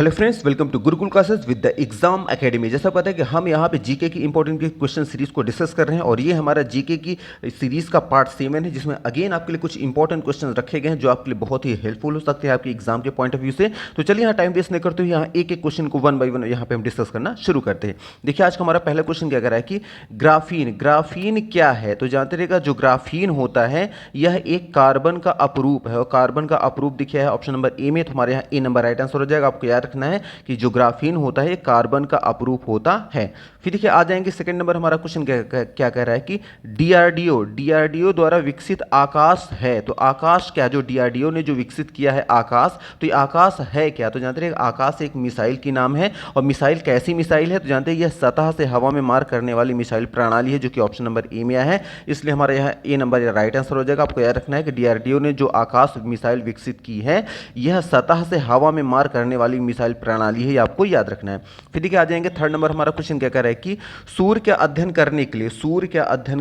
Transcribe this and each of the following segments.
Hello friends, welcome to Gurukul classes with the exam academy. जैसा पता है कि हम यहाँ पे जीके की इंपॉर्टेंट क्वेश्चन सीरीज को डिस्कस कर रहे हैं और ये हमारा जीके की सीरीज का पार्ट 7 है, जिसमें अगेन आपके लिए कुछ इंपॉर्टेंट क्वेश्चन रखे गए हैं जो आपके लिए बहुत ही हेल्पफुल हो सकते हैं आपके एग्जाम के पॉइंट ऑफ व्यू से। तो चलिए यहाँ टाइम वेस्ट नहीं करते हुए यहाँ एक एक क्वेश्चन को वन बाई वन यहाँ पे हम डिस्कस करना शुरू करते हैं। देखिए आज का हमारा पहला क्वेश्चन क्या कर रहा है कि ग्राफीन क्या है। तो जानते रहेगा जो ग्राफीन होता है यह एक कार्बन का अपरूप है और कार्बन का अपरूप दिखा है ऑप्शन नंबर ए में। तो हमारे यहाँ ए नंबर राइट आंसर हो जाएगा। आपको याद रखना है कि जो ग्राफीन होता है कार्बन का अपरूप होता है। फिर देखिए आ जाएंगे सेकंड नंबर। हमारा क्वेश्चन क्या कह रहा है कि डीआरडीओ द्वारा विकसित आकाश है। तो आकाश क्या, जो डीआरडीओ ने जो विकसित किया है आकाश, तो ये आकाश है क्या। तो जानते हैं आकाश एक मिसाइल की नाम है और मिसाइल कैसी मिसाइल है, तो जानते हैं यह सतह से हवा में मार करने वाली मिसाइल प्रणाली है, जो कि ऑप्शन नंबर ए में है। इसलिए हमारे यहाँ ए नंबर राइट आंसर हो जाएगा। आपको याद रखना है कि डीआरडीओ ने जो आकाश मिसाइल विकसित की है यह सतह से हवा में मार करने वाली मिसाइल प्रणाली है, ये आपको याद रखना है। फिर देखिए आ जाएंगे थर्ड नंबर। हमारा क्वेश्चन क्या कर रहा है कि सूर्य का अध्ययन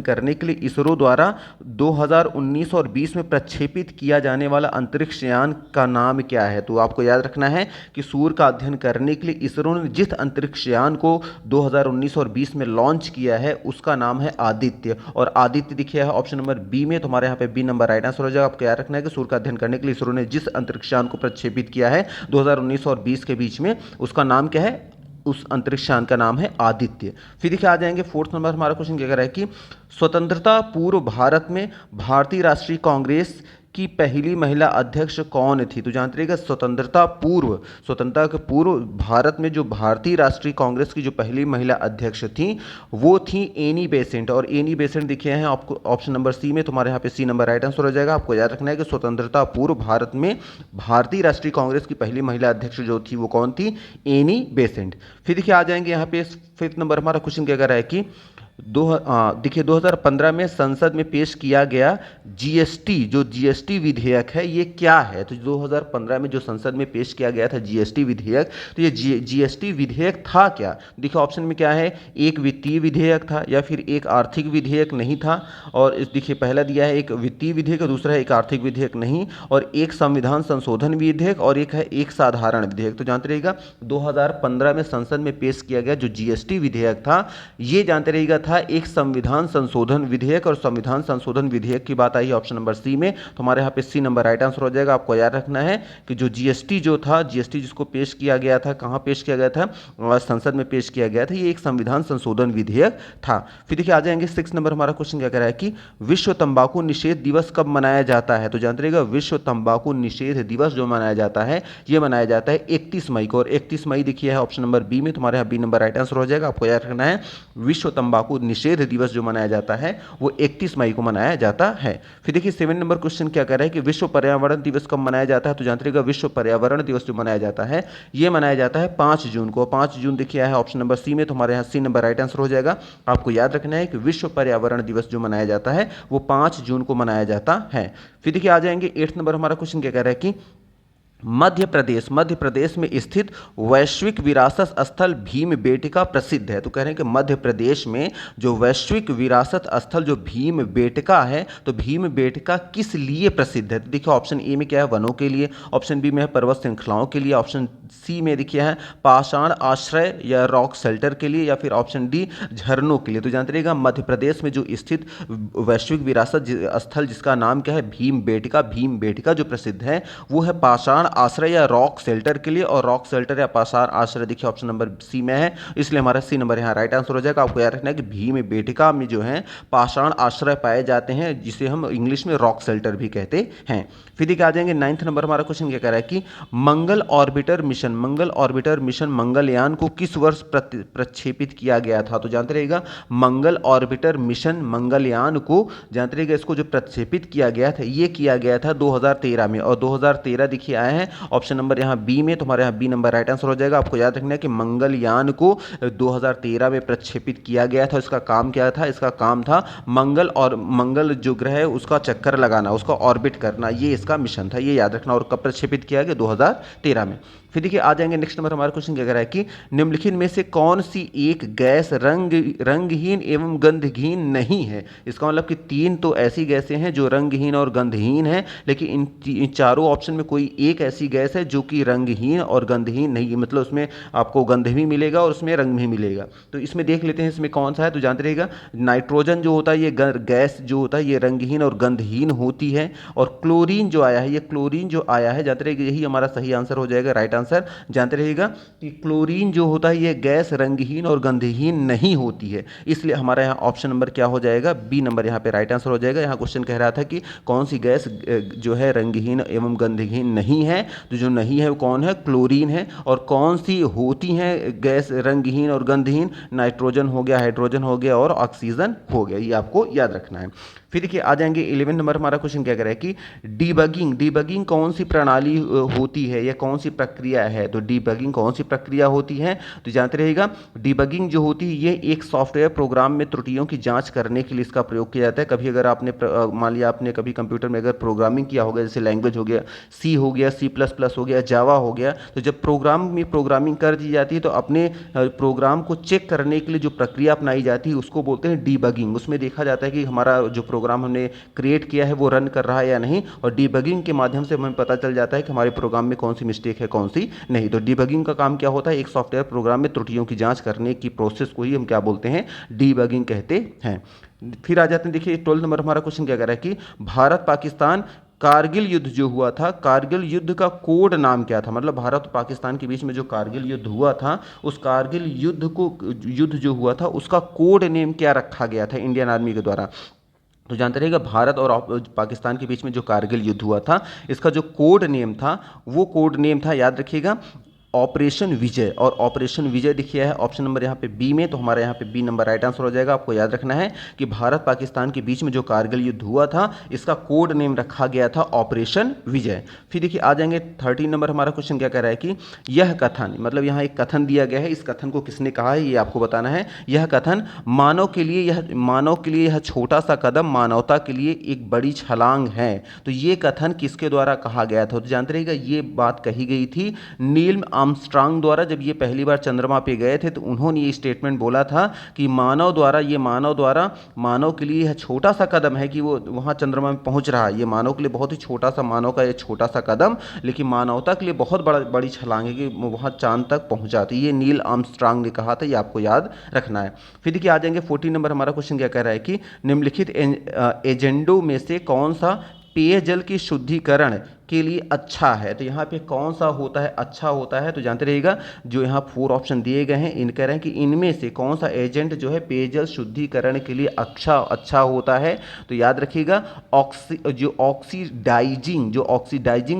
करने के लिए इसरो द्वारा 2019 और 20 में प्रक्षेपित किया जाने वाला अंतरिक्ष यान का नाम क्या है। तो आपको याद रखना है कि सूर्य का अध्ययन करने के लिए इसरो ने जिस अंतरिक्ष यान को 2019 और 20 में लॉन्च किया है उसका नाम है आदित्य। और आदित्य दिखा है ऑप्शन नंबर बी में। तो हमारे यहाँ पे बी नंबर राइट आंसर हो जाएगा। आपको याद रखना है कि सूर्य का अध्ययन करने के लिए इसरो ने जिस अंतरिक्ष यान को प्रक्षेपित किया है 2019 और 20 के बीच में, उसका नाम क्या है, उस अंतरिक्ष यान का नाम है आदित्य। फिर देखिए आ जाएंगे फोर्थ नंबर। हमारा क्वेश्चन क्या कर रहा है कि स्वतंत्रता पूर्व भारत में भारतीय राष्ट्रीय कांग्रेस की पहली महिला अध्यक्ष कौन थी। तो जानते रहिएगा स्वतंत्रता के पूर्व भारत में जो भारतीय राष्ट्रीय कांग्रेस की जो पहली महिला अध्यक्ष थी वो थी एनी बेसेंट। और एनी बेसेंट दिखे हैं आपको ऑप्शन नंबर सी में। तुम्हारे यहाँ पे सी नंबर राइट आंसर हो जाएगा। आपको याद रखना है कि स्वतंत्रता पूर्व भारत में भारतीय राष्ट्रीय कांग्रेस की पहली महिला अध्यक्ष जो थी वो कौन थी, एनी बेसेंट। फिर देखिए आ जाएंगे यहाँ पे फिफ्थ नंबर। हमारा क्वेश्चन क्या कर रहा है कि देखिए 2015 में संसद में पेश किया गया जीएसटी विधेयक है ये क्या है। तो 2015 में जो संसद में पेश किया गया था जीएसटी विधेयक, तो ये जीएसटी विधेयक था क्या। देखिए ऑप्शन में क्या है, एक वित्तीय विधेयक था या फिर एक आर्थिक विधेयक नहीं था। और इस देखिए पहला दिया है एक वित्तीय विधेयक, दूसरा है एक आर्थिक विधेयक नहीं, और एक संविधान संशोधन विधेयक और एक है एक साधारण विधेयक। तो जानते रहिएगा 2015 में संसद में पेश किया गया जो जीएसटी विधेयक था ये जानते रहिएगा था एक संविधान संशोधन विधेयक। और संविधान संशोधन विधेयक की बात आई ऑप्शन नंबर सी में। तो हमारे यहाँ पे सी नंबर राइट आंसर हो जाएगा। आपको याद रखना है कि जो जीएसटी जिसको पेश किया गया था, कहाँ पेश किया गया था, संसद में पेश किया गया था, ये एक संविधान संशोधन विधेयक था। फिर देखिए आ जाएंगे 6 नंबर। हमारा क्वेश्चन क्या कह रहा है कि विश्व तंबाकू निषेध दिवस कब मनाया जाता है। तो जानते रहिएगा विश्व तंबाकू निषेध दिवस जो मनाया जाता है ये मनाया जाता है 31 मई को। और 31 मई देखिए है ऑप्शन नंबर बी में। तुम्हारे यहाँ बी नंबर राइट आंसर हो जाएगा। आपको याद रखना है विश्व तंबाकू निषेध दिवस जो मनाया जाता है वो 31 मई को मनाया जाता है। फिर देखिए 7 नंबर क्वेश्चन क्या कह रहा है कि विश्व पर्यावरण दिवस कब मनाया जाता है। तो जानते रहिएगा विश्व पर्यावरण दिवस जो मनाया जाता है ये मनाया जाता है 5 जून को। 5 जून देखिए है ऑप्शन नंबर सी में। तो हमारे यहाँ सी नंबर राइट आंसर हो जाएगा। आपको याद रखना है कि विश्व पर्यावरण दिवस जो मनाया जाता है वो 5 जून को मनाया जाता है। फिर देखिए आ जाएंगे 8 नंबर। हमारा क्वेश्चन क्या कह रहा है कि मध्य प्रदेश में स्थित वैश्विक विरासत स्थल भीमबेटका प्रसिद्ध है। तो कह रहे हैं कि मध्य प्रदेश में जो वैश्विक विरासत स्थल जो भीमबेटका है, तो भीमबेटका किस लिए प्रसिद्ध है। तो देखिए ऑप्शन ए में क्या है, वनों के लिए, ऑप्शन बी में है पर्वत श्रृंखलाओं के लिए, ऑप्शन सी में देखिए है पाषाण आश्रय या रॉक शेल्टर के लिए, या फिर ऑप्शन डी झरनों के लिए। तो जानते रहिएगा मध्य प्रदेश में जो स्थित वैश्विक विरासत स्थल जिसका नाम क्या है, भीमबेटका जो प्रसिद्ध है वो है पाषाण आश्रय या रॉक शेल्टर के लिए। और रॉक शेल्टर या पाषाण आश्रय देखिए ऑप्शन नंबर सी में है, इसलिए हमारा सी नंबर यहाँ राइट आंसर हो जाएगा। आपको याद रखना है कि भीमबेटका में जो है पाषाण आश्रय पाए जाते हैं जिसे हम इंग्लिश में रॉक शेल्टर भी कहते हैं। फिर देखिए आ जाएंगे 9th नंबर। हमारा क्वेश्चन क्या कह रहा है कि मंगल ऑर्बिटर मिशन मंगलयान को किस वर्ष प्रक्षेपित किया गया था। तो जानते रहिएगा मंगल ऑर्बिटर मिशन मंगलयान को जानते रहिएगा इसको जो प्रक्षेपित किया गया था ये किया गया था 2013 में। और 2013 देखिए आए हैं ऑप्शन नंबर यहाँ बी में। तुम्हारे यहाँ बी नंबर राइट आंसर हो जाएगा। आपको याद रखना है कि मंगलयान को 2013 में प्रक्षेपित किया गया था। इसका काम क्या था, इसका काम था मंगल जो ग्रह है उसका चक्कर लगाना, उसका ऑर्बिट करना, ये इसका मिशन था, ये याद रखना। और कब प्रक्षेपित किया गया, 2013 में। फिर देखिए आ जाएंगे नेक्स्ट नंबर हमारा क्वेश्चन क्या कह रहा है कि निम्नलिखित में से कौन सी एक गैस रंगहीन एवं गंधहीन नहीं है। इसका मतलब कि तीन तो ऐसी गैसें हैं जो रंगहीन और गंधहीन है, लेकिन इन चारों ऑप्शन में कोई एक ऐसी गैस है जो कि रंगहीन और गंधहीन नहीं है, मतलब उसमें आपको गंध भी मिलेगा और उसमें रंग भी मिलेगा। तो इसमें देख लेते हैं इसमें कौन सा है। तो जानते रहिएगा नाइट्रोजन जो होता है ये गैस जो होता है ये रंगहीन और गंधहीन होती है, और क्लोरीन जो आया है ये क्लोरीन जो आया है जानते रहिएगा यही हमारा सही आंसर हो जाएगा, राइट आंसर। जानते रहिएगा कि क्लोरीन जो होता है ये गैस रंगहीन और गंधहीन नहीं होती है, इसलिए हमारा यहाँ ऑप्शन नंबर क्या हो जाएगा, बी नंबर यहाँ पे राइट आंसर हो जाएगा। यहाँ क्वेश्चन कह रहा था कि कौन सी गैस जो है रंगहीन एवं गंधहीन नहीं है, तो जो नहीं है वो कौन है, क्लोरीन है। और कौन सी होती हैं गैस रंगहीन और गंधहीन, नाइट्रोजन हो गया, हाइड्रोजन हो गया और ऑक्सीजन हो गया, ये आपको याद रखना है। फिर देखिए आ जाएंगे 11 नंबर हमारा क्वेश्चन क्या कह रहा है कि डीबगिंग कौन सी प्रणाली होती है या कौन सी प्रक्रिया है। तो डीबगिंग कौन सी प्रक्रिया होती है, तो जानते रहिएगा डीबगिंग जो होती है ये एक सॉफ्टवेयर प्रोग्राम में त्रुटियों की जांच करने के लिए इसका प्रयोग किया जाता है। कभी अगर आपने मान लिया आपने कभी कंप्यूटर में अगर प्रोग्रामिंग किया होगा, जैसे लैंग्वेज हो गया, सी हो गया, C++ हो गया, जावा हो गया, तो जब प्रोग्राम में प्रोग्रामिंग कर दी जाती है तो अपने प्रोग्राम को चेक करने के लिए जो प्रक्रिया अपनाई जाती है उसको बोलते हैं डीबगिंग। उसमें देखा जाता है कि हमारा जो प्रोग्राम हमने क्रिएट किया है वो रन कर रहा है या नहीं, और डीबगिंग के माध्यम से हमें पता चल जाता है कि हमारे प्रोग्राम में कौन सी मिस्टेक है कौन सी नहीं। तो डीबगिंग का काम क्या होता है, एक सॉफ्टवेयर प्रोग्राम में त्रुटियों की जांच करने की प्रोसेस को ही हम क्या बोलते हैं, डीबगिंग कहते हैं। फिर आ जाते हैं देखिए 12 नंबर हमारा क्वेश्चन क्या कह रहा है कि भारत पाकिस्तान कारगिल युद्ध जो हुआ था, कारगिल युद्ध का कोड नाम क्या था। मतलब भारत और पाकिस्तान के बीच में जो कारगिल युद्ध हुआ था, उस कारगिल युद्ध जो हुआ था उसका कोड नेम क्या रखा गया था इंडियन आर्मी के द्वारा। तो जानते रहिएगा भारत और पाकिस्तान के बीच में जो कारगिल युद्ध हुआ था इसका जो कोड नेम था वो कोड नेम था, याद रखिएगा, ऑपरेशन विजय। और ऑपरेशन विजय दिखिए है ऑप्शन नंबर यहाँ पे बी में, तो हमारा यहाँ पे बी नंबर राइट आंसर हो जाएगा। आपको याद रखना है कि भारत पाकिस्तान के बीच में जो कारगिल युद्ध हुआ था इसका कोड नेम रखा गया था ऑपरेशन विजय। फिर देखिए आ जाएंगे 13 नंबर हमारा क्वेश्चन क्या कह रहा है कि यह कथन, मतलब यहाँ एक कथन दिया गया है, इस कथन को किसने कहा है ये आपको बताना है। यह कथन मानव के लिए यह छोटा सा कदम मानवता के लिए एक बड़ी छलांग है। तो ये कथन किसके द्वारा कहा गया था, तो जानते रहिएगा ये बात कही गई थी नील आर्मस्ट्रांग द्वारा। जब ये पहली बार चंद्रमा पे गए थे तो उन्होंने ये स्टेटमेंट बोला था कि मानव द्वारा मानव के लिए यह छोटा सा कदम है कि वो वहाँ चंद्रमा में पहुँच रहा है। ये मानव के लिए बहुत ही छोटा सा, मानव का ये छोटा सा कदम, लेकिन मानवता के लिए बहुत बड़ी छलांग है कि वहाँ चांद तक पहुँचा। तो ये नील आर्मस्ट्रांग ने कहा था, ये आपको याद रखना है। फिर देखिए आ जाएंगे 14 नंबर हमारा क्वेश्चन क्या कह रहा है कि निम्नलिखित एजेंडों में से कौन सा पेयजल की शुद्धिकरण के लिए अच्छा है। तो यहाँ पे कौन सा होता है, अच्छा होता है, तो जानते रहिएगा जो यहाँ 4 ऑप्शन दिए गए हैं इन कह रहे हैं कि इनमें से कौन सा एजेंट जो है पेयजल शुद्धिकरण के लिए अच्छा होता है। तो याद रखिएगा ऑक्सीडाइजिंग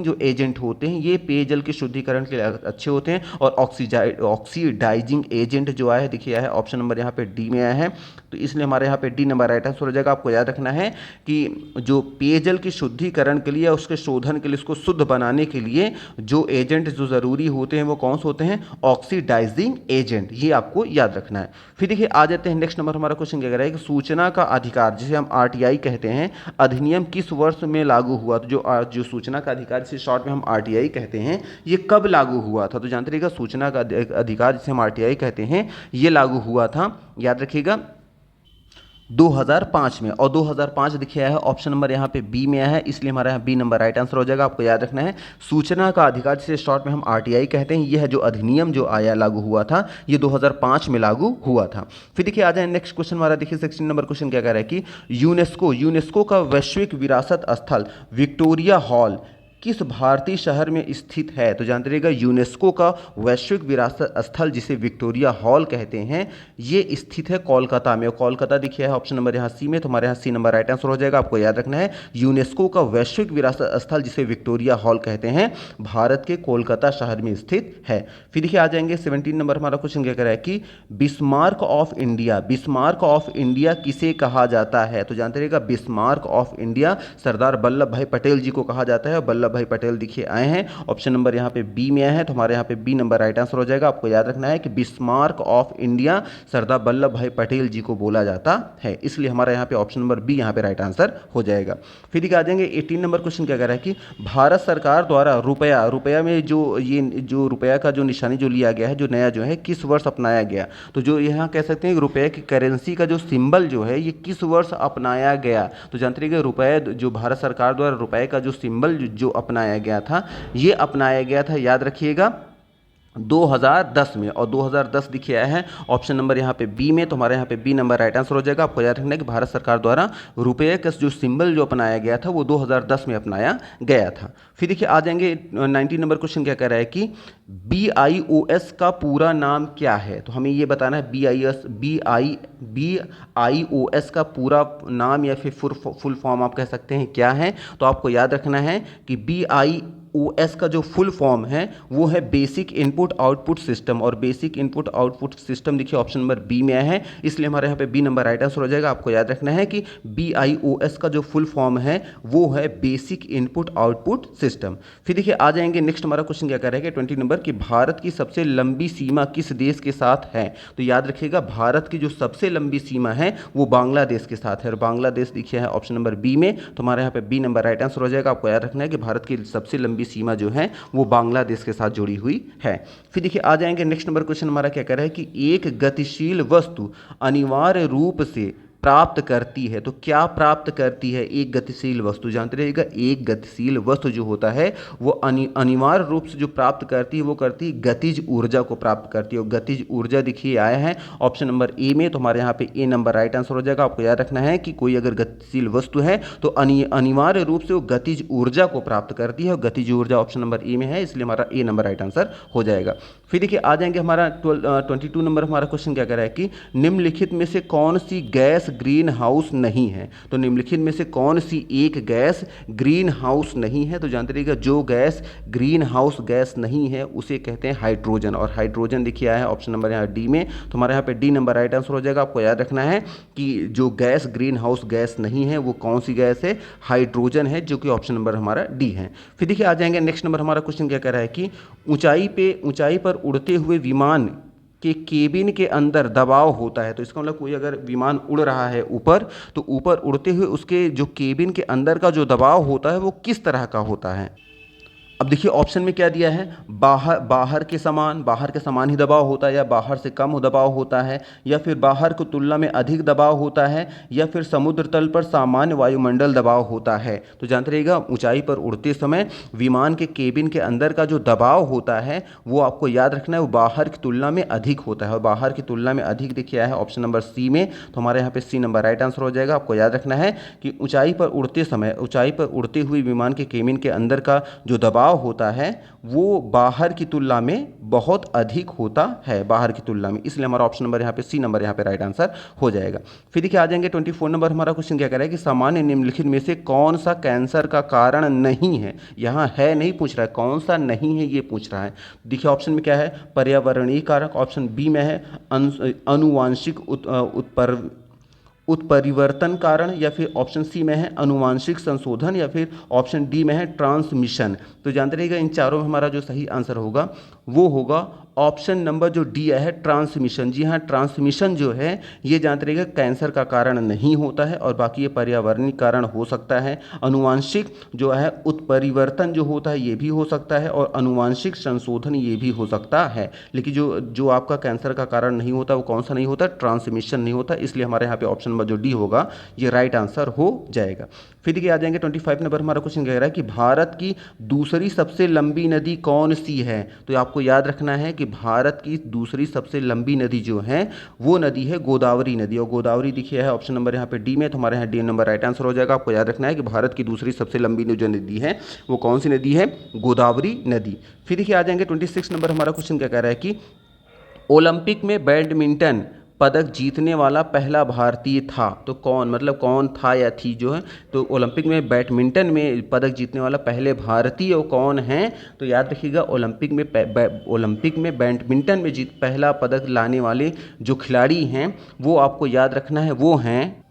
जो एजेंट होते हैं ये पेयजल के शुद्धिकरण के लिए अच्छे होते हैं। और ऑक्सीडाइजिंग एजेंट जो आया है देखिए आया है ऑप्शन नंबर यहाँ पे डी में आया है, तो इसलिए हमारे यहाँ पे डी नंबर राइट आंसर हो जाएगा। आपको याद रखना है कि जो पेयजल के शुद्धिकरण के लिए या उसके शोधन के लिए, उसको शुद्ध बनाने के लिए जो एजेंट जो ज़रूरी होते हैं वो कौन से होते हैं, ऑक्सीडाइजिंग एजेंट, ये आपको याद रखना है। फिर देखिए आ जाते हैं नेक्स्ट नंबर हमारा क्वेश्चन क्या कह रहा है कि सूचना का अधिकार जिसे हम RTI कहते हैं अधिनियम किस वर्ष में लागू हुआ। तो जो सूचना का अधिकार जिसे शॉर्ट में हम RTI कहते हैं ये कब लागू हुआ था। तो जानते रहिएगा सूचना का अधिकार जिसे हम RTI कहते हैं ये लागू हुआ था, याद रखिएगा 2005 में। और 2005 दिखाया है ऑप्शन नंबर यहाँ पे बी में आया है, इसलिए हमारा यहाँ बी नंबर राइट आंसर हो जाएगा। आपको याद रखना है सूचना का अधिकार जिसे शॉर्ट में हम RTI कहते हैं, यह जो अधिनियम जो आया लागू हुआ था ये 2005 में लागू हुआ था। फिर देखिए आ जाए नेक्स्ट क्वेश्चन हमारा, देखिए 16 नंबर क्वेश्चन क्या कह रहा है कि यूनेस्को का वैश्विक विरासत स्थल विक्टोरिया हॉल किस भारतीय शहर में स्थित है। तो जानते रहिएगा यूनेस्को का वैश्विक विरासत स्थल जिसे विक्टोरिया हॉल कहते हैं ये स्थित है कोलकाता में। कोलकाता दिखिए है ऑप्शन नंबर यहाँ सी में, तो हमारे यहाँ सी नंबर राइट आंसर हो जाएगा। आपको याद रखना है यूनेस्को का वैश्विक विरासत स्थल जिसे विक्टोरिया हॉल कहते हैं भारत के कोलकाता शहर में स्थित है। फिर देखिए आ जाएंगे 17 नंबर हमारा क्वेश्चन क्या कह रहा है कि बिस्मार्क ऑफ इंडिया किसे कहा जाता है। तो जानते रहिएगा Bismarck of India Sardar Vallabh भाई पटेल जी को कहा जाता है। वल्लभ वल्लभ भाई पटेल देखिए आए हैं। ऑप्शन नंबर यहाँ पे बी में आया है, तो हमारे यहाँ पे बी नंबर राइट आंसर हो जाएगा। आपको याद रखना है कि Bismarck of India Sardar Vallabh भाई पटेल जी को बोला जाता है, इसलिए हमारा यहाँ पे ऑप्शन नंबर बी यहाँ पे राइट आंसर हो जाएगा। फिर देखिए आ जाएंगे 18 नंबर क्वेश्चन क्या कह रहा है कि भारत सरकार द्वारा रुपया में जो रुपया का जो निशानी जो लिया गया है, जो नया जो है, किस वर्ष अपनाया गया। तो जो यहाँ कह सकते हैं कि रुपये की करेंसी का जो सिंबल जो है ये किस वर्ष अपनाया गया। तो जानते रहिए रुपये जो भारत सरकार द्वारा रुपये का जो सिंबल जो अपनाया गया था, ये अपनाया गया था, याद रखिएगा 2010 में। और 2010 दिखे आया है ऑप्शन नंबर यहाँ पे बी में, तो हमारे यहाँ पे बी नंबर राइट आंसर हो जाएगा। आपको याद रखना है कि भारत सरकार द्वारा रुपये का जो सिंबल जो अपनाया गया था वो 2010 में अपनाया गया था। फिर देखिए आ जाएंगे 19 नंबर क्वेश्चन क्या कह रहा है कि BIOS का पूरा नाम क्या है। तो हमें ये बताना है BIOS का पूरा नाम या फिर फुल फॉर्म आप कह सकते हैं क्या है। तो आपको याद रखना है कि BIOS का जो फुल फॉर्म है वो है बेसिक इनपुट आउटपुट सिस्टम, और बेसिक इनपुट आउटपुट सिस्टम देखिए ऑप्शन नंबर बी में आया है, इसलिए हमारे यहाँ पे बी नंबर राइट आंसर हो जाएगा। आपको याद रखना है कि BIOS का जो फुल फॉर्म है वो है बेसिक इनपुट आउटपुट सिस्टम। फिर देखिए आ जाएंगे नेक्स्ट हमारा क्वेश्चन क्या कह रहा है कि 20 नंबर कि भारत की सबसे लंबी सीमा किस देश के साथ है। तो याद रखिएगा भारत की जो सबसे लंबी सीमा है वो बांग्लादेश के साथ है, और बांग्लादेश देखिए है ऑप्शन नंबर बी में, तो हमारे यहाँ पे बी नंबर राइट आंसर हो जाएगा। आपको याद रखना है कि भारत की सबसे लंबी सीमा जो है वो बांग्लादेश के साथ जुड़ी हुई है। फिर देखिए आ जाएंगे नेक्स्ट नंबर क्वेश्चन हमारा क्या कह रहा है कि एक गतिशील वस्तु अनिवार्य रूप से प्राप्त करती है। तो क्या प्राप्त करती है एक गतिशील वस्तु, जानते रहिएगा एक गतिशील वस्तु जो होता है वो अनिवार्य रूप से जो प्राप्त करती है वो करती है गतिज ऊर्जा को प्राप्त करती है। और गतिज ऊर्जा देखिए आया है ऑप्शन नंबर ए में, तो हमारे यहाँ पे ए नंबर राइट आंसर हो जाएगा। आपको याद रखना है कि कोई अगर गतिशील वस्तु है तो अनिवार्य रूप से वो गतिज ऊर्जा को प्राप्त करती है, और गतिज ऊर्जा ऑप्शन नंबर ए में है, इसलिए हमारा ए नंबर राइट आंसर हो जाएगा। फिर देखिए आ जाएंगे हमारा 22 नंबर हमारा क्वेश्चन क्या कह रहा है कि निम्नलिखित में से कौन सी गैस ग्रीन हाउस नहीं है। तो निम्नलिखित में से कौन सी एक गैस ग्रीन हाउस नहीं है। तो जानते रहिएगा जो गैस ग्रीन हाउस गैस नहीं है उसे कहते हैं हाइड्रोजन, और हाइड्रोजन देखिए आया है ऑप्शन नंबर यहाँ डी में, तो हमारे यहाँ पे डी नंबर राइट आंसर हो जाएगा। आपको याद रखना है कि जो गैस ग्रीन हाउस गैस नहीं है वो कौन सी गैस है, हाइड्रोजन है, जो कि ऑप्शन नंबर हमारा डी है। फिर देखिए आ जाएंगे नेक्स्ट नंबर हमारा क्वेश्चन क्या कह रहा है कि ऊंचाई पर उड़ते हुए विमान के केबिन के अंदर दबाव होता है। तो इसका मतलब कोई अगर विमान उड़ रहा है ऊपर, तो ऊपर उड़ते हुए उसके जो केबिन के अंदर का जो दबाव होता है वो किस तरह का होता है। अब देखिए ऑप्शन में क्या दिया है, बाहर के समान ही दबाव होता है, या बाहर से कम दबाव होता है, या फिर बाहर की तुलना में अधिक दबाव होता है, या फिर समुद्र तल पर सामान्य वायुमंडल दबाव होता है। तो जानते रहिएगा ऊंचाई पर उड़ते समय विमान के केबिन के अंदर का जो दबाव होता है वो आपको याद रखना है वो बाहर की तुलना में अधिक होता है, और बाहर की तुलना में अधिक देखिए है ऑप्शन नंबर सी में, तो हमारे यहाँ पे सी नंबर राइट आंसर हो जाएगा। आपको याद रखना है कि ऊंचाई पर उड़ते हुए विमान के केबिन के अंदर का जो दबाव होता है वो बाहर की तुलना में बहुत अधिक होता है, बाहर की तुलना में, इसलिए हमारा ऑप्शन नंबर यहाँ पे सी नंबर यहाँ पे राइट आंसर हो जाएगा। फिर देखिए आ जाएंगे 24 नंबर हमारा क्वेश्चन क्या कह रहा है कि सामान्य निम्नलिखित में से कौन सा कैंसर का कारण नहीं है। यहाँ है नहीं पूछ रहा है, कौन सा नहीं है ये पूछ रहा है। देखिए ऑप्शन में क्या है, पर्यावरणीय कारक, ऑप्शन बी में है अनुवांशिक उत्परिवर्तन कारण, या फिर ऑप्शन सी में है अनुवांशिक संशोधन, या फिर ऑप्शन डी में है ट्रांसमिशन। तो जानते रहिएगा इन चारों में हमारा जो सही आंसर होगा वो होगा ऑप्शन नंबर जो डी है ट्रांसमिशन। जी हाँ, ट्रांसमिशन जो है ये जानते रहिएगा कैंसर का कारण नहीं होता है, और बाकी ये पर्यावरणीय कारण हो सकता है। अनुवांशिक जो है उत्परिवर्तन जो होता है ये भी हो सकता है, और अनुवांशिक संशोधन ये भी हो सकता है, लेकिन जो आपका कैंसर का कारण नहीं होता वो कौन सा नहीं होता, ट्रांसमिशन नहीं होता, इसलिए हमारे यहाँ पे ऑप्शन नंबर जो डी होगा ये राइट आंसर हो जाएगा। फिर देखिए आ जाएंगे 25 नंबर हमारा क्वेश्चन कह रहा है कि भारत की दूसरी सबसे लंबी नदी कौन सी है। तो आपको याद रखना है कि भारत की दूसरी सबसे लंबी नदी जो है वो नदी है गोदावरी नदी, और गोदावरी देखिए है ऑप्शन नंबर यहाँ पे डी में, तो हमारे यहाँ डी नंबर राइट आंसर हो जाएगा। आपको याद रखना है कि भारत की दूसरी सबसे लंबी जो नदी है वो कौन सी नदी है, गोदावरी नदी। फिर देखिए आ जाएंगे 26 नंबर हमारा क्वेश्चन क्या कह रहा है कि ओलंपिक में बैडमिंटन पदक जीतने वाला पहला भारतीय था। तो कौन था या थी जो है, तो ओलंपिक में बैडमिंटन में पदक जीतने वाला पहले भारतीय कौन हैं। तो याद रखिएगा ओलंपिक में बैडमिंटन में पहला पदक लाने वाले जो खिलाड़ी हैं वो आपको याद रखना है वो हैं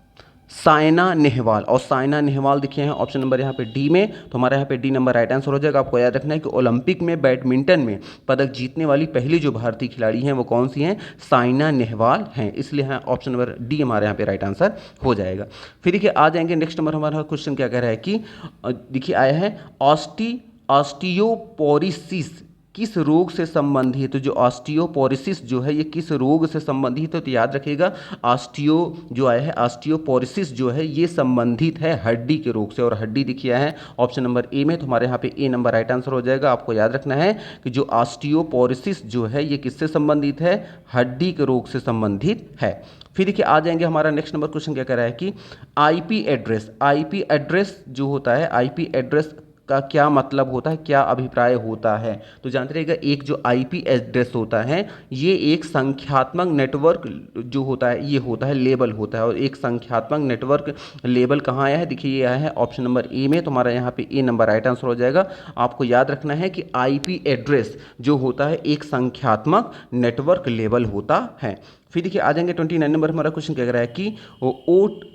साइना नेहवाल। और साइना नेहवाल दिखे हैं ऑप्शन नंबर यहाँ पे डी में, तो हमारा यहाँ पे डी नंबर राइट आंसर हो जाएगा। आपको याद रखना है कि ओलंपिक में बैडमिंटन में पदक जीतने वाली पहली जो भारतीय खिलाड़ी हैं वो कौन सी हैं, साइना नेहवाल हैं, इसलिए यहाँ ऑप्शन नंबर डी हमारे यहाँ पे राइट आंसर हो जाएगा। फिर देखिए आ जाएंगे नेक्स्ट नंबर, हमारा क्वेश्चन क्या कह रहा है कि देखिए आया है ऑस्टियोपोरोसिस किस रोग से संबंधित है। तो जो ऑस्टियोपोरोसिस जो है ये किस रोग से संबंधित है, तो याद रखिएगा ऑस्टियो जो आया है ऑस्टियोपोरोसिस जो है ये संबंधित है हड्डी के रोग से, और हड्डी देखिए है ऑप्शन नंबर ए में, तो हमारे यहाँ पे ए नंबर राइट आंसर हो जाएगा। आपको याद रखना है कि जो ऑस्टियोपोरोसिस जो है ये किससे संबंधित है, हड्डी के रोग से संबंधित है। फिर देखिए आ जाएंगे हमारा नेक्स्ट नंबर क्वेश्चन क्या कर रहा है कि आईपी एड्रेस जो होता है, आईपी एड्रेस का क्या मतलब होता है, क्या अभिप्राय होता है। तो जानते रहिएगा एक जो आईपी एड्रेस होता है ये एक संख्यात्मक नेटवर्क जो होता है ये होता है लेबल होता है, और एक संख्यात्मक नेटवर्क लेबल कहाँ आया है, देखिए ये आया है ऑप्शन नंबर ए में, तो हमारा यहाँ पे ए नंबर राइट आंसर हो जाएगा। आपको याद रखना है कि आईपी एड्रेस जो होता है एक संख्यात्मक नेटवर्क लेबल होता है। फिर देखिए आ जाएंगे 29 नंबर, हमारा क्वेश्चन क्या कह रहा है कि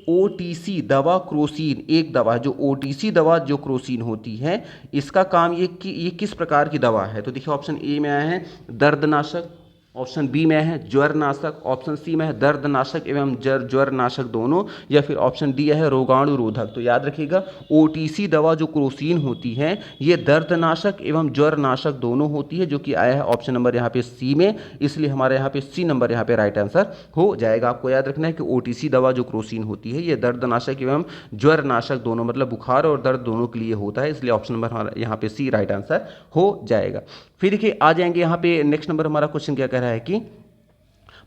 ओटीसी दवा क्रोसिन, एक दवा जो ओटीसी दवा जो क्रोसिन होती है इसका काम ये किस प्रकार की दवा है। तो देखिए ऑप्शन ए में आया है दर्दनाशक, ऑप्शन बी में है ज्वरनाशक, ऑप्शन सी में है दर्दनाशक एवं ज्वरनाशक दोनों, या फिर ऑप्शन डी है रोगाणुरोधक। तो याद रखिएगा ओटीसी दवा जो क्रोसिन होती है ये दर्दनाशक एवं ज्वरनाशक दोनों होती है, जो कि आया है ऑप्शन नंबर यहाँ पे सी में, इसलिए हमारे यहाँ पे सी नंबर यहाँ पे राइट आंसर हो जाएगा। आपको याद रखना है कि ओटीसी दवा जो क्रोसिन होती है ये दर्दनाशक एवं ज्वरनाशक दोनों मतलब बुखार और दर्द दोनों के लिए होता है, इसलिए ऑप्शन नंबर हमारा यहाँ पे सी राइट आंसर हो जाएगा। फिर देखिए आ जाएंगे यहाँ पे नेक्स्ट नंबर, हमारा क्वेश्चन क्या कह रहा है कि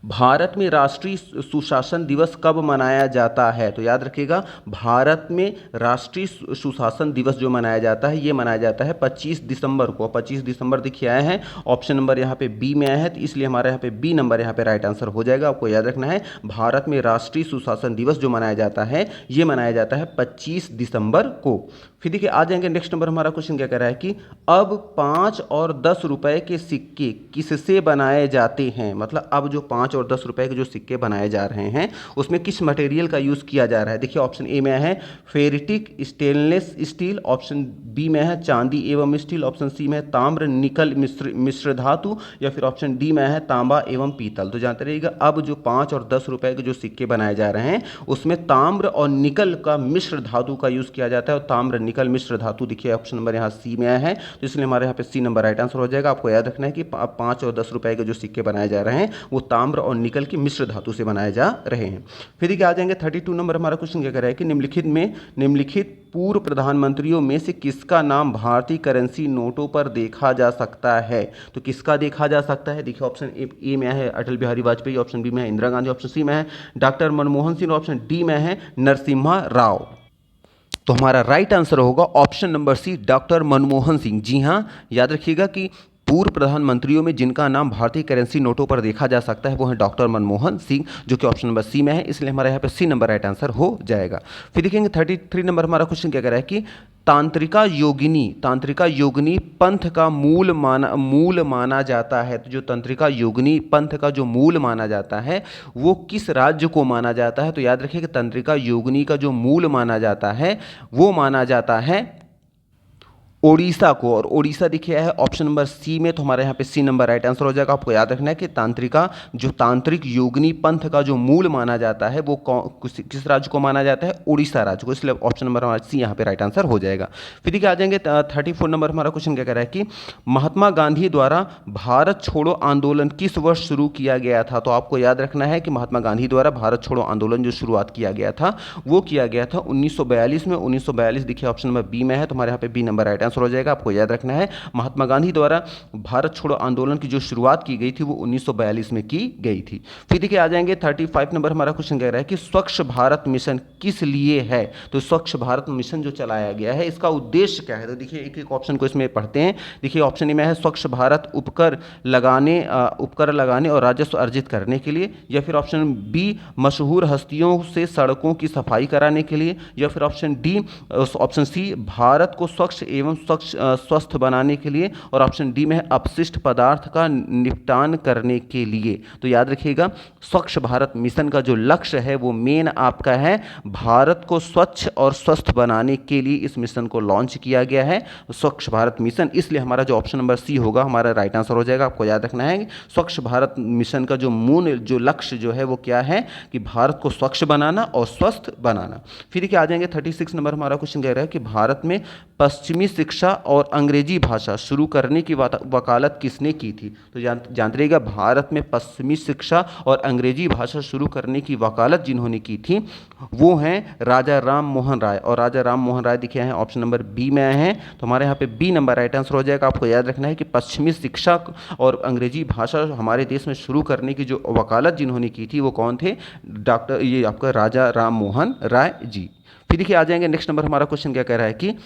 भारत में राष्ट्रीय सुशासन दिवस कब मनाया जाता है। तो याद रखिएगा भारत में राष्ट्रीय सुशासन दिवस जो मनाया जाता है ये मनाया जाता है 25 दिसंबर को। 25 दिसंबर देखिए आया है ऑप्शन नंबर यहाँ पे बी में आया है, तो इसलिए हमारे यहाँ पे बी नंबर यहाँ पे राइट आंसर हो जाएगा। आपको याद रखना है भारत में राष्ट्रीय सुशासन दिवस जो मनाया जाता है ये मनाया जाता है 25 दिसंबर को। फिर देखिए आ जाएंगे नेक्स्ट नंबर, हमारा क्वेश्चन क्या कह रहा है कि अब 5 और 10 रुपए के सिक्के किससे बनाए जाते हैं, मतलब अब जो 5 और 10 रुपए के जो सिक्के बनाए जा रहे हैं उसमें किस मटेरियल का यूज़ किया जा रहा है। देखिए ऑप्शन ए में है ferritic stainless steel, option B में है चांदी एवं स्टील, ऑप्शन सी में है ताम्र निकल मिश्र धातु, या फिर ऑप्शन डी में है तांबा एवं पीतल। तो जानते रहिएगा अब जो 5 और 10 रुपए के जो सिक्के बनाए जा रहे हैं उसमें ताम्र और निकल का मिश्र धातु का यूज़ किया जाता है, और ताम्र निकल मिश्र धातु देखिए ऑप्शन नंबर यहाँ सी में आया है, तो इसलिए हमारे यहाँ पे सी नंबर राइट आंसर हो जाएगा। आपको याद रखना है कि 5 और 10 रुपए के जो सिक्के बनाए जा रहे हैं वो ताम्र और निकल की मिश्र धातु से बनाए जा रहे हैं। फिर देखिए आ जाएंगे 32 नंबर, हमारा क्वेश्चन क्या कर रहा है कि निम्नलिखित पूर्व प्रधानमंत्रियों में से किसका नाम भारतीय करेंसी नोटों पर देखा जा सकता है। तो किसका देखा जा सकता है, देखिए ऑप्शन ए में है अटल बिहारी वाजपेयी, ऑप्शन बी में है इंदिरा गांधी, ऑप्शन सी में है doctor Manmohan Singh, option D में है नरसिम्हा राव। तो हमारा राइट आंसर होगा option number C doctor Manmohan Singh. जी हाँ, याद रखिएगा कि पूर्व प्रधानमंत्रियों में जिनका नाम भारतीय करेंसी नोटों पर देखा जा सकता है वो है डॉक्टर मनमोहन सिंह, जो कि ऑप्शन नंबर सी में है, इसलिए हमारा यहाँ पे सी नंबर राइट आंसर हो जाएगा। फिर देखेंगे 33 नंबर, हमारा क्वेश्चन क्या कह रहा है कि तांत्रिका योगिनी पंथ का मूल माना जाता है। तो जो तंत्रिका योगिनी पंथ का जो मूल माना जाता है वो किस राज्य को माना जाता है। तो याद रखिए कि तंत्रिका योगिनी का जो मूल माना जाता है वो माना जाता है ओडिशा को, और ओडिशा देखिए है ऑप्शन नंबर सी में, तो हमारे यहाँ पे सी नंबर राइट आंसर हो जाएगा। आपको याद रखना है कि तांत्रिक योगिनी पंथ का जो मूल माना जाता है वो किस राज्य को माना जाता है, ओडिशा राज्य को, इसलिए ऑप्शन नंबर हमारा सी यहाँ पे राइट आंसर हो जाएगा। फिर देखिए आ जाएंगे 34 नंबर, हमारा क्वेश्चन क्या कह रहा है कि महात्मा गांधी द्वारा भारत छोड़ो आंदोलन किस वर्ष शुरू किया गया था। तो आपको याद रखना है कि महात्मा गांधी द्वारा भारत छोड़ो आंदोलन जो शुरुआत किया गया था वो किया गया था 1942 में। 1942 देखिए ऑप्शन नंबर बी में है, तो हमारे यहाँ पे बी नंबर राइट आंसर हो जाएगा। आपको याद रखना है महात्मा गांधी द्वारा भारत छोड़ो आंदोलन की जो शुरुआत की गई थी वो 1942 में की गई थी। फिर देखिए आ जाएंगे 35 नंबर, हमारा क्वेश्चन कह रहा है कि स्वच्छ भारत मिशन किस लिए है। तो स्वच्छ भारत मिशन जो चलाया गया है इसका उद्देश्य क्या है। तो देखिए एक एक ऑप्शन को इसमें पढ़ते हैं। देखिए ऑप्शन ए में है स्वच्छ भारत उपकर लगाने और राजस्व अर्जित करने के लिए, या फिर ऑप्शन बी मशहूर हस्तियों से सड़कों की सफाई कराने के लिए, या फिर option D option C Bharat को स्वच्छ एवं स्वस्थ बनाने के लिए, और ऑप्शन डी में है अपशिष्ट पदार्थ का निपटान करने के लिए। तो याद रखिएगा, स्वच्छ भारत मिशन का जो लक्ष्य है वो मेन आपका है भारत को स्वच्छ और स्वस्थ बनाने के लिए इस मिशन को लॉन्च किया गया है, स्वच्छ भारत मिशन। इसलिए हमारा जो ऑप्शन नंबर सी होगा हमारा राइट आंसर हो जाएगा। आपको याद रखना है स्वच्छ भारत मिशन का जो मूल जो लक्ष्य जो है वो क्या है कि भारत को स्वच्छ बनाना और स्वस्थ बनाना। फिर क्या आ जाएंगे 36 नंबर हमारा क्वेश्चन कह रहा है कि भारत में पश्चिमी शिक्षा और अंग्रेजी भाषा शुरू करने की वकालत किसने की थी। तो जानते रहिएगा, भारत में पश्चिमी शिक्षा और अंग्रेजी भाषा शुरू करने की वकालत जिन्होंने की थी वो हैं राजा राम मोहन राय। और राजा राम मोहन राय दिखे हैं ऑप्शन नंबर बी में आए हैं, तो हमारे यहाँ पे बी नंबर राइट आंसर हो जाएगा। आपको याद रखना है कि पश्चिमी शिक्षा और अंग्रेजी भाषा हमारे देश में शुरू करने की जो वकालत जिन्होंने की थी वो कौन थे, डॉक्टर ये आपका राजा राम मोहन राय जी। फिर देखिए आ जाएंगे नेक्स्ट नंबर हमारा क्वेश्चन क्या कह रहा है कि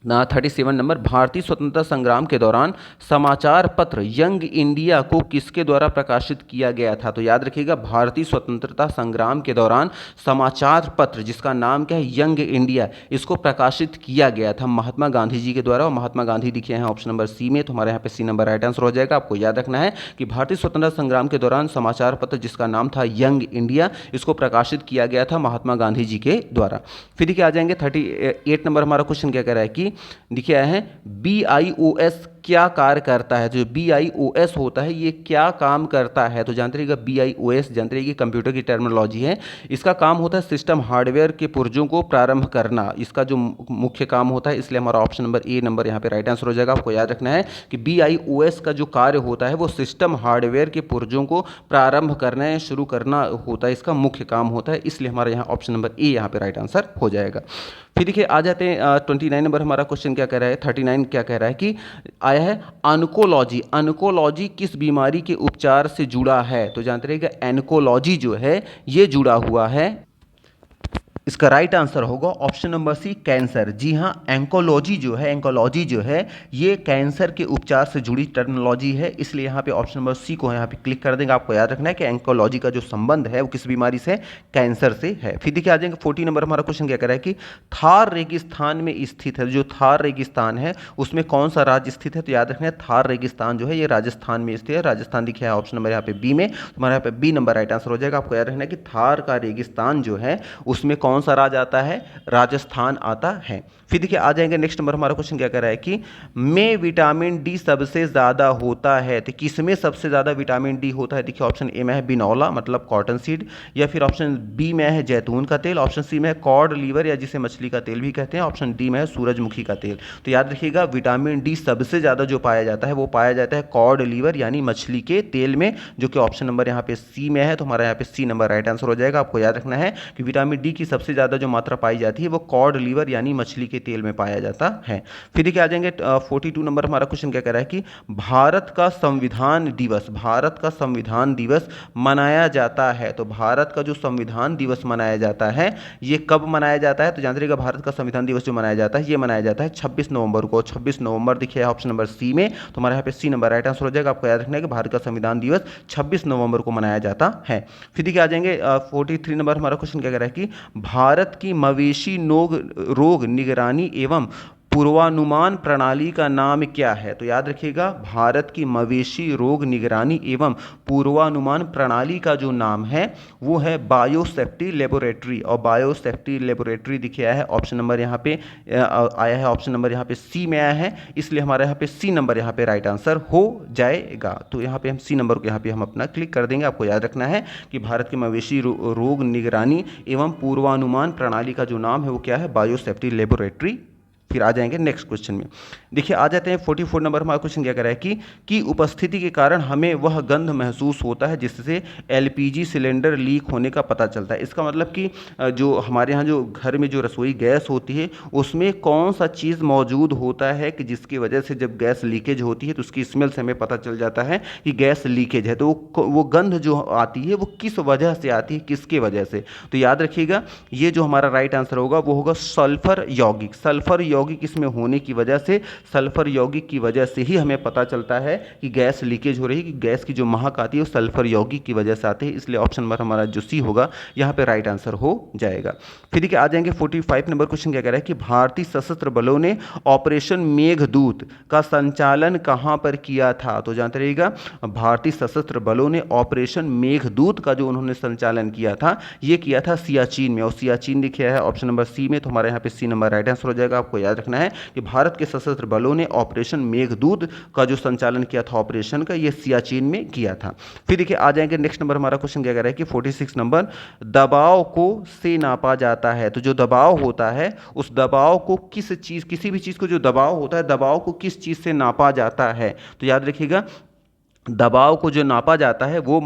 37 नंबर, भारतीय स्वतंत्रता संग्राम के दौरान समाचार पत्र यंग इंडिया को किसके द्वारा प्रकाशित किया गया था। तो याद रखिएगा, भारतीय स्वतंत्रता संग्राम के दौरान समाचार पत्र जिसका नाम क्या है यंग इंडिया, इसको प्रकाशित किया गया था महात्मा गांधी जी के द्वारा। और महात्मा गांधी लिखे हैं ऑप्शन नंबर सी में, तो हमारे यहाँ पे सी नंबर राइट आंसर हो जाएगा। आपको याद रखना है कि भारतीय स्वतंत्रता संग्राम के दौरान समाचार पत्र जिसका नाम था यंग इंडिया, इसको प्रकाशित किया गया था महात्मा गांधी जी के द्वारा। फिर देखिए आ जाएंगे 38 नंबर हमारा क्वेश्चन क्या कह रहा है कि देखिए आया है BIOS क्या कार्य करता है। जो BIOS होता है ये क्या काम करता है। तो जानते रहिएगा BIOS जानते रहिए कंप्यूटर की टर्मिनोलॉजी है, इसका काम होता है सिस्टम हार्डवेयर के पुर्जों को प्रारंभ करना, इसका जो मुख्य काम होता है। इसलिए हमारा ऑप्शन नंबर ए नंबर यहाँ पे राइट आंसर हो जाएगा। आपको याद रखना है कि BIOS का जो कार्य होता है वो सिस्टम हार्डवेयर के पुर्जों को प्रारंभ करना है, शुरू करना होता है, इसका मुख्य काम होता है। इसलिए हमारे यहाँ ऑप्शन नंबर ए यहाँ पे राइट आंसर हो जाएगा। फिर देखिए आ जाते हैं 29 नंबर हमारा क्वेश्चन क्या कह रहा है, 39 क्या कह रहा है कि आया है ऑन्कोलॉजी। ऑन्कोलॉजी किस बीमारी के उपचार से जुड़ा है। तो जानते रहिएगा ऑन्कोलॉजी जो है ये जुड़ा हुआ है, इसका राइट आंसर होगा ऑप्शन नंबर सी कैंसर। जी हाँ, एंकोलॉजी जो है ये कैंसर के उपचार से जुड़ी टर्मिनोलॉजी है। इसलिए यहाँ पे ऑप्शन नंबर सी को यहाँ पे क्लिक कर देंगे। आपको याद रखना है कि एंकोलॉजी का जो संबंध है वो किस बीमारी से, कैंसर से है। फिर देखिए आ जाएंगे 40 नंबर हमारा क्वेश्चन क्या कह रहा है कि थार रेगिस्तान में स्थित है। जो थार रेगिस्तान है उसमें कौन सा राज्य स्थित है। तो याद रखना है थार रेगिस्तान जो है ये राजस्थान में स्थित है। राजस्थान दिखे है ऑप्शन नंबर यहाँ पे बी में, तुम्हारे यहाँ पे बी नंबर राइट आंसर हो जाएगा। आपको याद रखना है कि थार का रेगिस्तान जो है उसमें कौन सा राज्य आता है, राजस्थान आता है। फिर देखिए आ जाएंगे नेक्स्ट नंबर हमारा क्वेश्चन क्या कह रहा है कि में विटामिन डी सबसे ज्यादा होता है। तो किसमें सबसे ज्यादा विटामिन डी होता है। देखिए ऑप्शन ए में है बिनौला मतलब कॉटन सीड, या फिर ऑप्शन बी में है जैतून का तेल, ऑप्शन सी में है कॉड लीवर या जिसे मछली का तेल भी कहते हैं, ऑप्शन डी में है सूरजमुखी का तेल। तो याद रखिएगा विटामिन डी सबसे ज्यादा जो पाया जाता है वो पाया जाता है कॉड लीवर यानी मछली के तेल में, जो कि ऑप्शन नंबर यहाँ पे सी में है। तो हमारा यहाँ पे सी नंबर राइट आंसर हो जाएगा। आपको याद रखना है कि विटामिन डी की सबसे ज्यादा जो मात्रा पाई जाती है वो कॉड लीवर यानी मछली के तेल में पाया जाता है। फिर देखिए आ जाएंगे 42 नंबर हमारा क्वेश्चन क्या कह रहा है कि भारत का संविधान दिवस मनाया जाता है। तो भारत का जो संविधान दिवस मनाया जाता है ये कब मनाया जाता है। तो जानते रहिएगा भारत का संविधान दिवस जो मनाया जाता है ये मनाया जाता है 26 नवंबर को। 26 नवंबर देखिए ऑप्शन नंबर सी में, तो हमारे यहाँ पे सी नंबर राइट आंसर हो जाएगा। आपको याद रखना है कि भारत का संविधान दिवस 26 नवंबर को मनाया जाता है। फिर देखिए आ जाएंगे 43 नंबर हमारा क्वेश्चन क्या कह रहा है कि भारत की मवेशी रोग निगरानी एवं पूर्वानुमान प्रणाली का नाम क्या है। तो याद रखिएगा भारत की मवेशी रोग निगरानी एवं पूर्वानुमान प्रणाली का जो नाम है वो है बायोसेफ्टी लेबोरेटरी। और बायोसेफ्टी लेबोरेटरी दिखे आया है ऑप्शन नंबर यहाँ पे आया है, ऑप्शन नंबर यहाँ पे सी में आया है। इसलिए हमारे यहाँ पे सी नंबर यहाँ पे राइट आंसर हो जाएगा। तो यहाँ पे हम सी नंबर को यहाँ पे हम अपना क्लिक कर देंगे। आपको याद रखना है कि भारत की मवेशी रोग निगरानी एवं पूर्वानुमान प्रणाली का जो नाम है वो क्या है, बायोसेफ्टी लेबोरेटरी। फिर आ जाएंगे नेक्स्ट क्वेश्चन में। देखिए आ जाते हैं 44 नंबर हमारा क्वेश्चन क्या कह रहा है कि उपस्थिति के कारण हमें वह गंध महसूस होता है जिससे LPG सिलेंडर लीक होने का पता चलता है। इसका मतलब कि जो हमारे यहाँ जो घर में जो रसोई गैस होती है उसमें कौन सा चीज़ मौजूद होता है कि जिसकी वजह से जब गैस लीकेज होती है तो उसकी स्मेल से हमें पता चल जाता है कि गैस लीकेज है। तो वो गंध जो आती है वो किस वजह से आती है, किसके वजह से। तो याद रखिएगा ये जो हमारा राइट आंसर होगा वो होगा सल्फर यौगिक। सल्फर यौगिक इसमें होने की वजह से, सल्फर यौगिक की वजह से ही हमें पता चलता है कि गैस लीकेज हो रही है, कि गैस की जो महक आती है वो सल्फर यौगिक की वजह से आती है। इसलिए ऑप्शन नंबर हमारा जो सी होगा यहाँ पे राइट आंसर हो जाएगा। फिर देखिए आ जाएंगे 45 नंबर क्वेश्चन, क्या कह रहा है कि भारतीय सशस्त्र बलों ने ऑपरेशन मेघदूत का संचालन कहां पर किया था? तो जानते रहिएगा, भारतीय सशस्त्र बलों ने ऑपरेशन मेघदूत का जो उन्होंने संचालन किया था, ये किया था सियाचिन में, और सियाचिन लिखा है ऑप्शन नंबर सी में, तो हमारे यहाँ पे सी नंबर राइट आंसर हो जाएगा। आपको याद रखना है कि भारत के सशस्त्र बलों ने ऑपरेशन मेघदूत का जो संचालन किया था ऑपरेशन का, ये सियाचिन में किया था। फिर देखिए आ जाएंगे नेक्स्ट नंबर, हमारा क्वेश्चन क्या कह रहा है कि 46 नंबर, दबाव को से नापा जाता है। तो जो दबाव होता है उस दबाव को किस चीज, किसी भी चीज को जो दबाव होता है, दबाव को किस चीज से नापा जाता है? तो याद रखिएगा, दबाव को जो नापा जाता है वो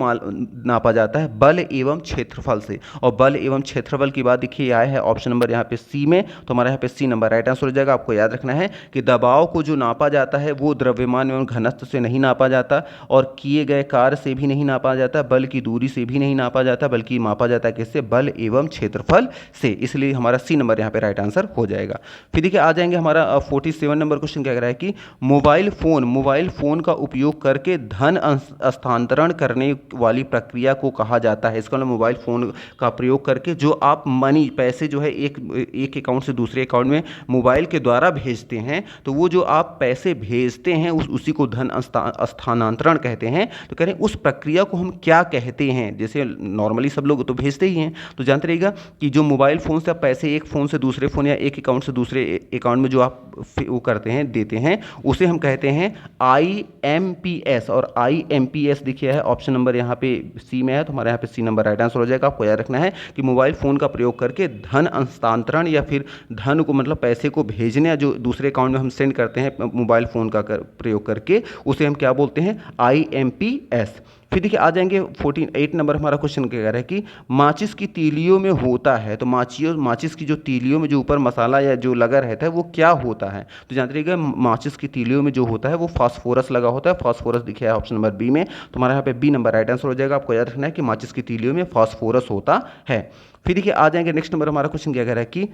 नापा जाता है बल एवं क्षेत्रफल से, और बल एवं क्षेत्रफल की बात देखिए आया है ऑप्शन नंबर यहाँ पे सी में, तो हमारा यहाँ पे सी नंबर राइट आंसर हो जाएगा। आपको याद रखना है कि दबाव को जो नापा जाता है वो द्रव्यमान एवं घनत्व से नहीं नापा जाता, और किए गए कार्य से भी नहीं नापा जाता, बल की दूरी से भी नहीं नापा जाता, बल्कि मापा जाता है किससे? बल एवं क्षेत्रफल से। इसलिए हमारा सी नंबर यहाँ पे राइट आंसर हो जाएगा। फिर देखिए आ जाएंगे हमारा 47 नंबर क्वेश्चन, क्या कह रहा है कि मोबाइल फोन का उपयोग करके धन स्थानांतरण करने वाली प्रक्रिया को कहा जाता है। इसका मतलब मोबाइल फोन का प्रयोग करके जो आप मनी, पैसे जो है एक अकाउंट से दूसरे अकाउंट में मोबाइल के द्वारा भेजते हैं, तो वो जो आप पैसे भेजते हैं उसी को धन स्थानांतरण कहते हैं। तो कह रहे हैं उस प्रक्रिया को हम क्या कहते हैं? जैसे नॉर्मली सब लोग तो भेजते ही हैं, तो जानते रहिएगा कि जो मोबाइल फोन से आप पैसे एक फोन से दूसरे फोन या एक अकाउंट से दूसरे अकाउंट में जो आप वो करते हैं, देते हैं, उसे हम कहते हैं IMPS। और IMPS देखिए है ऑप्शन नंबर यहाँ पे सी में है, तो हमारे यहाँ पे सी नंबर राइट आंसर हो जाएगा। आपको याद रखना है कि मोबाइल फोन का प्रयोग करके धन हस्तांतरण या फिर धन को मतलब पैसे को भेजने या जो दूसरे अकाउंट में हम सेंड करते हैं मोबाइल फोन का प्रयोग करके, उसे हम क्या बोलते हैं? IMPS। फिर देखिए आ जाएंगे 48 नंबर, हमारा क्वेश्चन क्या कह रहा है कि माचिस की तीलियों में होता है। तो माचिस की जो तीलियों में जो ऊपर मसाला या जो लगा रहता है वो क्या होता है? तो जानते रहिएगा, माचिस की तीलियों में जो होता है वो फास्फोरस लगा होता है। फास्फोरस दिखा है ऑप्शन नंबर बी में, तो हमारे यहाँ पे बी नंबर राइट आंसर हो जाएगा। आपको याद रखना है कि माचिस की तीलियों में फास्फोरस होता है। फिर देखिए आ जाएंगे नेक्स्ट नंबर, हमारा क्वेश्चन क्या कह रहा है कि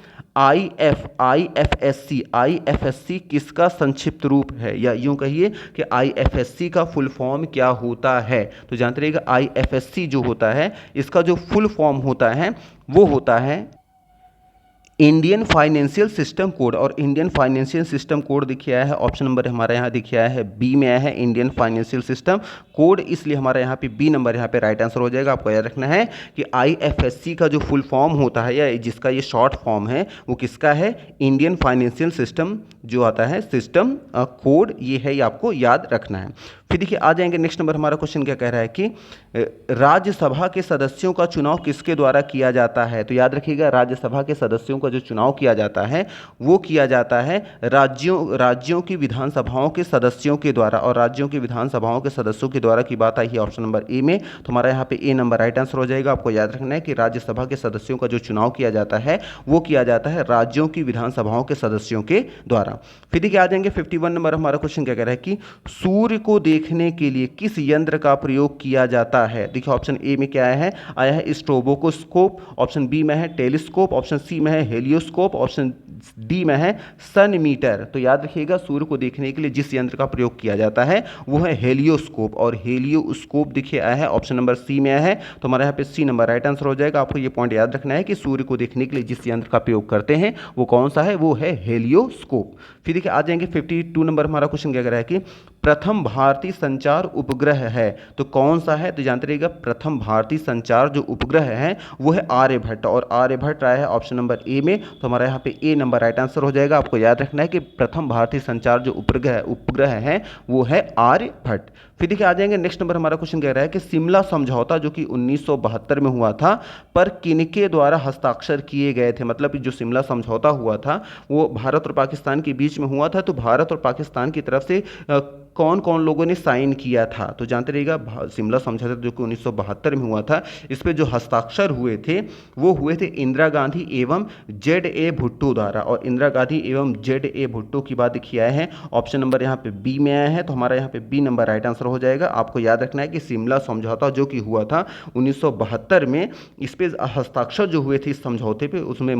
IFSC किसका संक्षिप्त रूप है, या यूं कहिए कि IFSC का फुल फॉर्म क्या होता है? तो जानते रहिएगा IFSC जो होता है, इसका जो फुल फॉर्म होता है वो होता है इंडियन फाइनेंशियल सिस्टम कोड। और इंडियन फाइनेंशियल सिस्टम कोड दिखे आया है ऑप्शन नंबर हमारे यहाँ दिखे आया है बी में आया है, इंडियन फाइनेंशियल सिस्टम कोड, इसलिए हमारा यहाँ पे बी नंबर यहाँ पे राइट आंसर हो जाएगा। आपको याद रखना है कि IFSC का जो फुल फॉर्म होता है या जिसका ये शॉर्ट फॉर्म है वो किसका है? इंडियन फाइनेंशियल सिस्टम जो आता है सिस्टम कोड, ये है, ये आपको याद रखना है। फिर देखिए आ जाएंगे नेक्स्ट नंबर, हमारा क्वेश्चन क्या कह रहा है कि राज्यसभा के सदस्यों का चुनाव किसके द्वारा किया जाता है? तो याद रखिएगा, राज्यसभा के सदस्यों का जो चुनाव किया जाता है वो किया जाता है राज्यों की विधानसभाओं के सदस्यों के द्वारा, और राज्यों की विधानसभाओं के सदस्यों के द्वारा की बात आई है ऑप्शन नंबर ए में, तो हमारा यहाँ पे ए नंबर राइट आंसर हो जाएगा। आपको याद रखना है कि राज्यसभा के सदस्यों का जो चुनाव किया जाता है वो किया जाता है राज्यों की विधानसभाओं के सदस्यों के द्वारा। फिर देखिए आ जाएंगे 51 नंबर, हमारा क्वेश्चन क्या कह रहा है कि सूर्य को देखने के लिए किस यंत्र का प्रयोग किया जाता है? देखिए ऑप्शन ए में क्या आया है स्ट्रोबोस्कोप, ऑप्शन बी में है टेलीस्कोप, ऑप्शन सी में है हेलियोस्कोप, ऑप्शन डी में है सन मीटर। तो याद रखिएगा, सूर्य को देखने के लिए जिस यंत्र का प्रयोग किया जाता है वो है हेलियोस्कोप, और हेलियोस्कोप देखिए आया है ऑप्शन नंबर सी में आया है, तो हमारे यहाँ पे सी नंबर राइट आंसर हो जाएगा। आपको ये पॉइंट याद रखना है कि सूर्य को देखने के लिए जिस यंत्र का प्रयोग करते हैं वो कौन सा है? वो है हेलियोस्कोप। फिर देखिए आ जाएंगे 52 नंबर, हमारा क्वेश्चन क्या कह रहा है कि प्रथम भारतीय संचार उपग्रह है तो कौन सा है? तो जानते रहिएगा, प्रथम भारतीय संचार जो उपग्रह है वो है आर्यभट्ट, और आर्यभट्ट आया है ऑप्शन नंबर ए में, तो हमारा यहाँ पे ए नंबर राइट आंसर हो जाएगा। आपको याद रखना है कि प्रथम भारतीय संचार जो उपग्रह है वो है आर्यभट्ट। फिर देखिए आ जाएंगे नेक्स्ट नंबर, हमारा क्वेश्चन कह रहा है कि शिमला समझौता जो कि 1972 में हुआ था, पर किनके द्वारा हस्ताक्षर किए गए थे? मतलब जो शिमला समझौता हुआ था वो भारत और पाकिस्तान के बीच में हुआ था, तो भारत और पाकिस्तान की तरफ से कौन कौन लोगों ने साइन किया था? तो जानते रहिएगा शिमला समझौता जो कि 1972 में हुआ था, इस पे जो हस्ताक्षर हुए थे वो हुए थे इंदिरा गांधी एवं ZA भुट्टो द्वारा। और इंदिरा गांधी एवं ZA भुट्टो की बात देखिए आए हैं, ऑप्शन नंबर यहाँ पे बी में आया है, तो हमारा यहाँ पे बी नंबर राइट आंसर हो जाएगा। आपको याद रखना है कि शिमला समझौता जो कि हुआ था 1972 में, इस पे हस्ताक्षर जो हुए थे इस समझौते पे, उसमें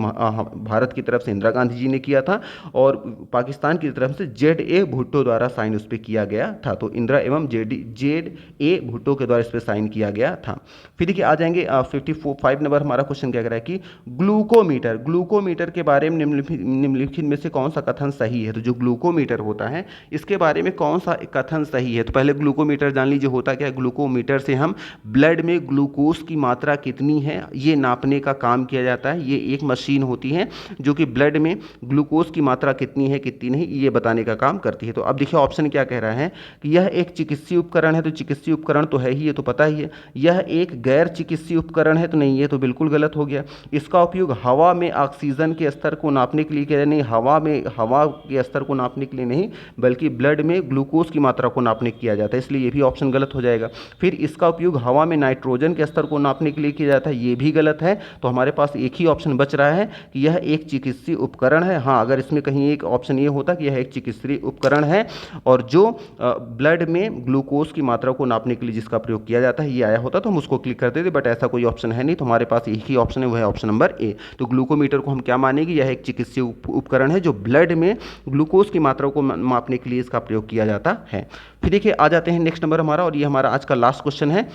भारत की तरफ से इंदिरा गांधी जी ने किया था और पाकिस्तान की तरफ से ZA भुट्टो द्वारा साइन उस पर किया गया था। तो इंदिरा एवं ZA भुट्टो के द्वारा इस पर साइन किया गया था। फिर देखिए आ जाएंगे 55 नंबर हमारा क्वेश्चन क्या कह रहा है कि ग्लूकोमीटर के बारे में निम्नलिखित में से कौन सा कथन सही है? तो जो ग्लूकोमीटर होता है इसके बारे में कौन सा कथन सही है? तो पहले ग्लूकोमीटर जान लीजिए होता क्या है। ग्लूकोमीटर से हम ब्लड में ग्लूकोज की मात्रा कितनी है ये नापने का काम किया जाता है। ये एक मशीन होती है जो कि ब्लड में ग्लूकोज की मात्रा कितनी है कितनी नहीं ये बताने का काम करती है। तो अब देखिए ऑप्शन क्या कह रहा है कि यह एक चिकित्सीय उपकरण है, तो चिकित्सीय उपकरण तो है ही, ये तो पता ही है। यह एक गैर चिकित्सीय उपकरण है, तो नहीं, ये तो बिल्कुल गलत हो गया। इसका उपयोग हवा में ऑक्सीजन के स्तर को नापने के लिए किया, नहीं, हवा के स्तर को नापने के लिए नहीं, बल्कि ब्लड में ग्लूकोज की मात्रा को नापने किया जाता है, इसलिए ये भी ऑप्शन गलत हो जाएगा। फिर इसका उपयोग हवा में नाइट्रोजन के स्तर को नापने के लिए किया जाता है, ये भी गलत है। तो हमारे पास एक ही ऑप्शन बच रहा है कि यह एक चिकित्सीय उपकरण है। हाँ, अगर इसमें कहीं एक ऑप्शन ये होता कि यह एक चिकित्सीय उपकरण है और जो ब्लड में ग्लूकोज की मात्रा को नापने के लिए जिसका प्रयोग किया जाता है ये आया होता तो हम उसको क्लिक करते थे, बट ऐसा कोई ऑप्शन है नहीं, तो हमारे पास एक ही ऑप्शन है, वह है ऑप्शन नंबर ए। तो ग्लूकोमीटर को हम क्या मानेंगे? यह एक चिकित्सीय उपकरण है जो ब्लड में ग्लूकोज की मात्रा को मापने के लिए इसका प्रयोग किया जाता है। फिर देखिए आ जाते हैं नेक्स्ट नंबर हमारा, और ये हमारा आज का लास्ट क्वेश्चन है।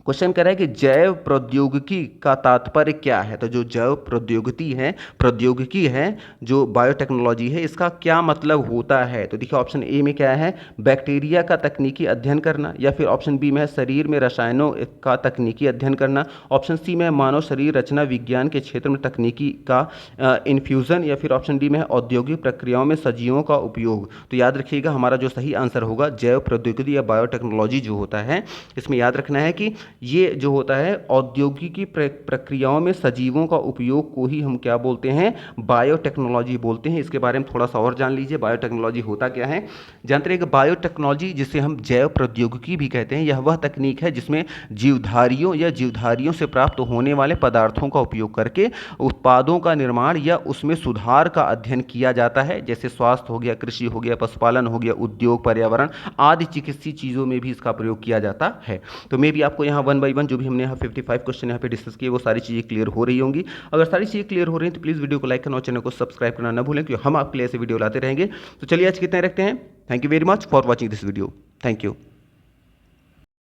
क्वेश्चन कह रहा है कि जैव प्रौद्योगिकी का तात्पर्य क्या है? तो जो जैव प्रौद्योगिकी है जो बायोटेक्नोलॉजी है, इसका क्या मतलब होता है? तो देखिए ऑप्शन ए में क्या है, बैक्टीरिया का तकनीकी अध्ययन करना, या फिर ऑप्शन बी में है शरीर में रसायनों का तकनीकी अध्ययन करना, ऑप्शन सी में है मानव शरीर रचना विज्ञान के क्षेत्र में तकनीकी का इन्फ्यूज़न, या फिर ऑप्शन डी में है औद्योगिक प्रक्रियाओं में सजीवों का उपयोग। तो याद रखिएगा हमारा जो सही आंसर होगा जैव प्रौद्योगिकी या बायोटेक्नोलॉजी जो होता है, इसमें याद रखना है कि ये जो होता है औद्योगिकी प्रक्रियाओं में सजीवों का उपयोग को ही हम क्या बोलते हैं? बायोटेक्नोलॉजी बोलते हैं। इसके बारे में थोड़ा सा और जान लीजिए, बायोटेक्नोलॉजी होता क्या है। जानते हैं कि बायोटेक्नोलॉजी जिसे हम जैव प्रौद्योगिकी भी कहते हैं, यह वह तकनीक है जिसमें जीवधारियों से प्राप्त होने वाले पदार्थों का उपयोग करके उत्पादों का निर्माण या उसमें सुधार का अध्ययन किया जाता है, जैसे स्वास्थ्य हो गया, कृषि हो गया, पशुपालन हो गया, उद्योग, पर्यावरण आदि चिकित्सीय चीज़ों में भी इसका प्रयोग किया जाता है। तो मे भी आपको यहाँ 1 बाई 1 जो भी हमने यहाँ 55 क्वेश्चन यहाँ पे डिस्कस किए वो सारी चीज़ें क्लियर हो रही होंगी। अगर सारी चीज़ें क्लियर हो रही हैं तो प्लीज़ वीडियो को लाइक करना और चैनल को सब्सक्राइब करना न भूलें, क्योंकि हम आपके लिए ऐसे वीडियो लाते रहेंगे। तो चलिए आज कितने रखते हैं। Thank you very much for watching this video. Thank you.